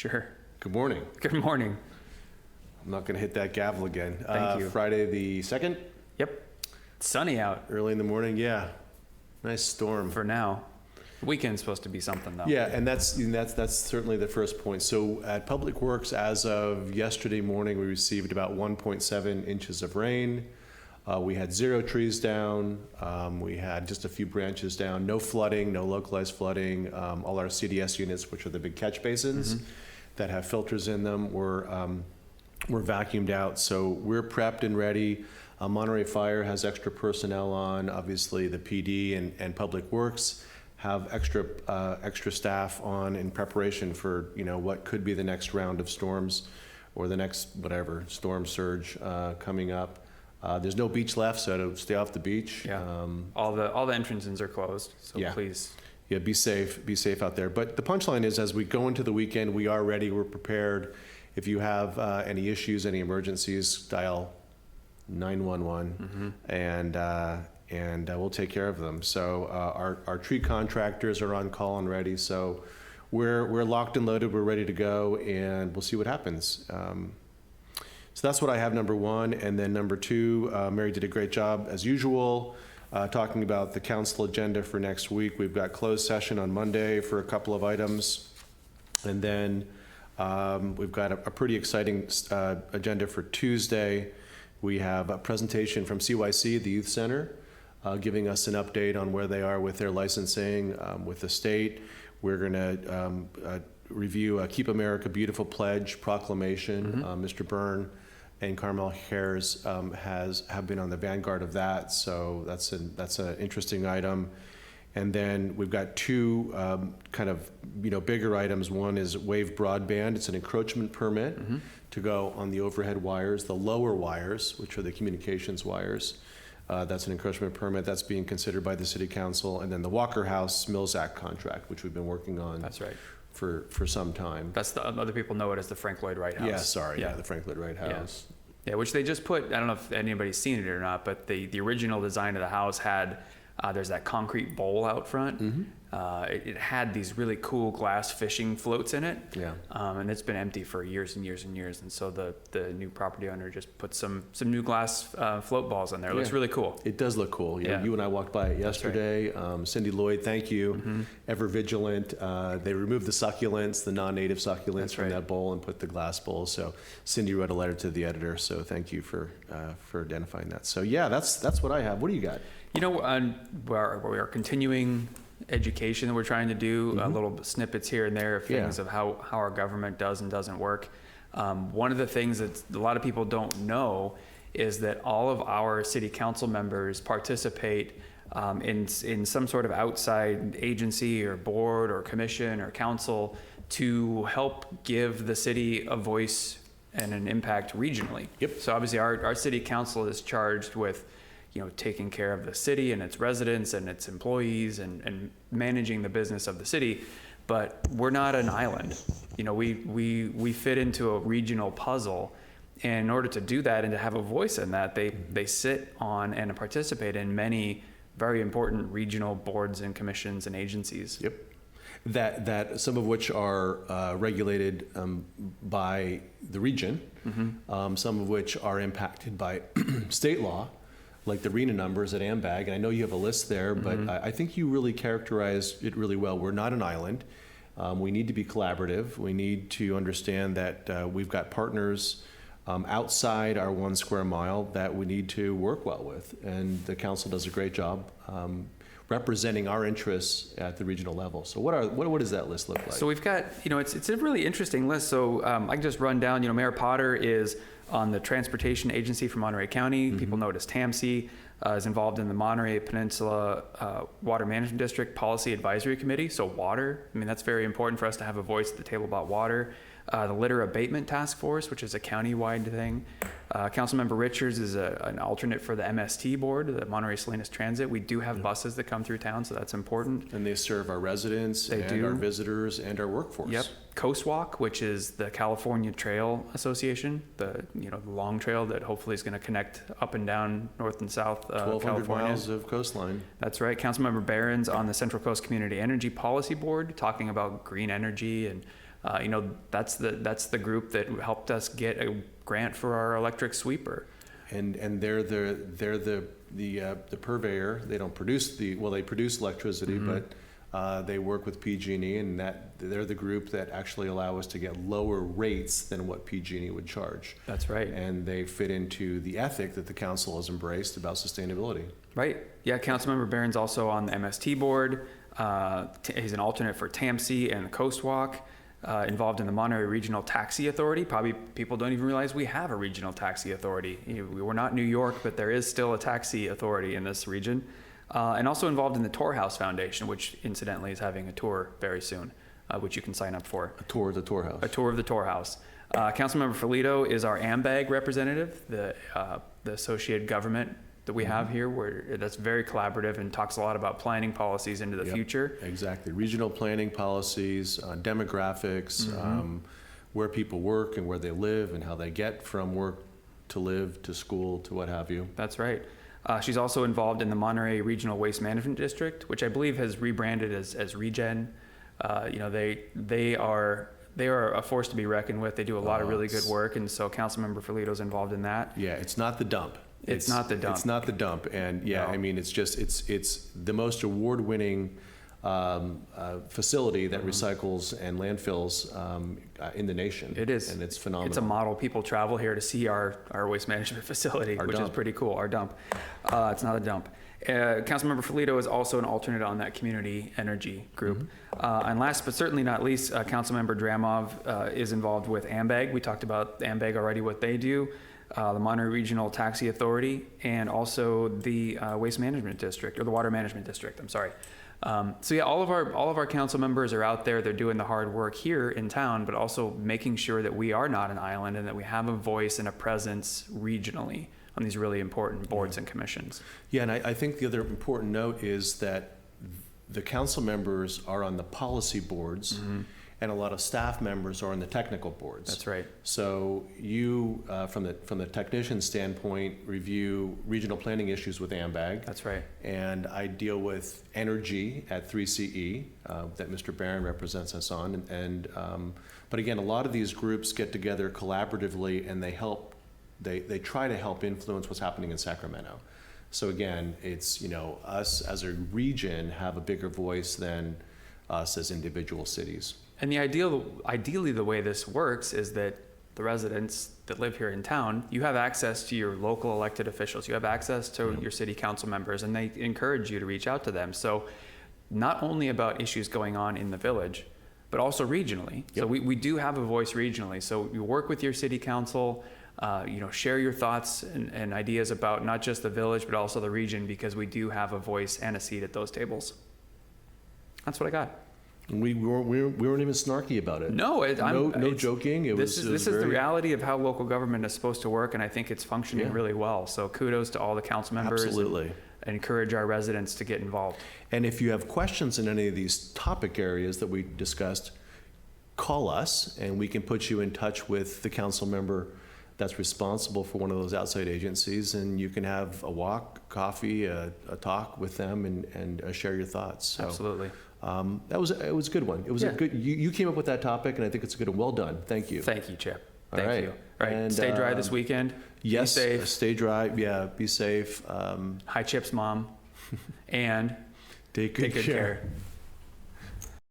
Sure. Good morning. Good morning. I'm not going to hit that gavel again. Thank you. Friday the 2nd? Yep. It's sunny out Early in the morning, yeah. Nice storm. for now. The weekend's supposed to be something, though. Yeah, and that's certainly the first point. So at Public Works, as of yesterday morning, we received about 1.7 inches of rain. We had 0 trees down. We had just a few branches down. No flooding, no localized flooding. All our CDS units, which are the big catch basins that have filters in them, were vacuumed out. So we're prepped and ready. Monterey Fire has extra personnel on. Obviously, the PD and Public Works have extra staff on in preparation for what could be the next round of storms, or the next whatever storm surge coming up. There's no beach left, so to stay off the beach. Yeah. All the entrances are closed, so Yeah. please. Yeah, be safe out there. But the punchline is, as we go into the weekend, we are ready, we're prepared. If you have any issues, any emergencies, dial 911, and we'll take care of them. So our tree contractors are on call and ready. So we're locked and loaded. We're ready to go, and we'll see what happens. So that's what I have, number one. And then number two, Mary did a great job as usual, talking about the council agenda for next week. We've got closed session on Monday for a couple of items, and then we've got a pretty exciting agenda for Tuesday. We have a presentation from CYC, the Youth Center, giving us an update on where they are with their licensing with the state. We're going to review a Keep America Beautiful pledge proclamation. Mr. Byrne and Carmel Harris have been on the vanguard of that, so that's an interesting item. And then we've got two kind of bigger items. One is Wave Broadband. It's an encroachment permit to go on the overhead wires, the lower wires, which are the communications wires. That's an encroachment permit that's being considered by the City Council. And then the Walker House Mills Act contract, which we've been working on. That's right. For some time. That's the other people know it as the Frank Lloyd Wright House. Yeah, sorry. Yeah, the Frank Lloyd Wright House. Yeah, which they just put. I don't know if anybody's seen it or not, but the original design of the house had. There's that concrete bowl out front. It had these really cool glass fishing floats in it. Yeah. And it's been empty for years and years and years. And so the new property owner just put some new glass float balls in there. It looks really cool. It does look cool. You and I walked by it yesterday. Right. Cindy Lloyd, thank you. Ever vigilant. They removed the succulents, the non-native succulents from that bowl, and put the glass bowl. So Cindy wrote a letter to the editor. So thank you for identifying that. So yeah, that's what I have. What do you got? We are continuing education that we're trying to do, little snippets here and there of things of how our government does and doesn't work. One of the things that a lot of people don't know is that all of our city council members participate in some sort of outside agency or board or commission or council to help give the city a voice and an impact regionally. Yep. So obviously our city council is charged with taking care of the city and its residents and its employees and managing the business of the city, but we're not an island. We fit into a regional puzzle, and in order to do that and to have a voice in that, they sit on and participate in many very important regional boards and commissions and agencies. Yep. That some of which are regulated by the region, some of which are impacted by state law, like the RENA numbers at AMBAG, and I know you have a list there, but I think you really characterized it really well. We're not an island. We need to be collaborative. We need to understand that we've got partners outside our 1 square mile that we need to work well with, and the council does a great job representing our interests at the regional level. So what does that list look like? So we've got, it's a really interesting list. So I can just run down, Mayor Potter is on the Transportation Agency for Monterey County. People know it as TAMC, is involved in the Monterey Peninsula Water Management District Policy Advisory Committee. So water, that's very important for us to have a voice at the table about water. The Litter Abatement Task Force, which is a county-wide thing. Councilmember Richards is an alternate for the MST board, the Monterey Salinas Transit. We do have buses that come through town, so that's important. And they serve our residents our visitors and our workforce. Yep. Coast Walk, which is the California Trail Association, the long trail that hopefully is going to connect up and down north and south 1,200 miles of coastline. That's right. Councilmember Barron's on the Central Coast Community Energy Policy Board, talking about green energy and That's the group that helped us get a grant for our electric sweeper. And they're the purveyor. They don't produce they produce electricity, but they work with PG&E, and they're the group that actually allow us to get lower rates than what PG&E would charge. That's right. And they fit into the ethic that the council has embraced about sustainability. Right. Yeah, Councilmember Barron's also on the MST board. He's an alternate for TAMC and the Coast Walk. Involved in the Monterey Regional Taxi Authority. Probably people don't even realize we have a regional taxi authority. We're not New York, but there is still a taxi authority in this region. And also involved in the Tour House Foundation, which incidentally is having a tour very soon, which you can sign up for. A tour of the Tour House. A tour of the Tour House. Councilmember Ferlito is our AMBAG representative, the associated government that we have here, where that's very collaborative and talks a lot about planning policies into the future. Exactly. Regional planning policies, demographics, where people work and where they live and how they get from work to live to school to what have you. That's right. She's also involved in the Monterey Regional Waste Management District, which I believe has rebranded as Regen. They are a force to be reckoned with. They do a lot of really good work, and so Councilmember Ferlito's involved in that. Yeah, it's not the dump. It's not the dump. It's not the dump, and No. I mean, it's the most award-winning facility that recycles and landfills in the nation. It is, and it's phenomenal. It's a model. People travel here to see our waste management facility, which is pretty cool. Our dump. It's not a dump. Councilmember Ferlito is also an alternate on that community energy group. And last but certainly not least, Councilmember Dramov is involved with AMBAG. We talked about AMBAG already, what they do. The Monterey Regional Taxi Authority, and also the Waste Management District, or the Water Management District, I'm sorry. So yeah, all of our council members are out there. They're doing the hard work here in town, but also making sure that we are not an island and that we have a voice and a presence regionally on these really important boards and commissions. Yeah, and I think the other important note is that the council members are on the policy boards, and a lot of staff members are on the technical boards. That's right. So you, from the technician standpoint, review regional planning issues with AMBAG. That's right. And I deal with energy at 3CE that Mr. Barron represents us on. But again, a lot of these groups get together collaboratively, and they try to help influence what's happening in Sacramento. So again, it's, us as a region have a bigger voice than us as individual cities. And ideally, the way this works is that the residents that live here in town, you have access to your local elected officials, you have access to your city council members, and they encourage you to reach out to them. So not only about issues going on in the village, but also regionally. Yep. So we do have a voice regionally. So you work with your city council, share your thoughts and ideas about not just the village, but also the region, because we do have a voice and a seat at those tables. That's what I got. We weren't even snarky about it. No, no joking. This is the reality of how local government is supposed to work, and I think it's functioning really well. So kudos to all the council members. Absolutely. And encourage our residents to get involved. And if you have questions in any of these topic areas that we discussed, call us, and we can put you in touch with the council member that's responsible for one of those outside agencies, and you can have a walk, coffee, a talk with them, and share your thoughts. So, absolutely. It was a good one. It was a good. You came up with that topic, and I think it's a good one. Well done. Thank you. Thank you, Chip. Thank you. All right. And, stay dry this weekend. Yes. Be safe. Stay dry. Yeah. Be safe. Hi, Chip's mom. And take good care.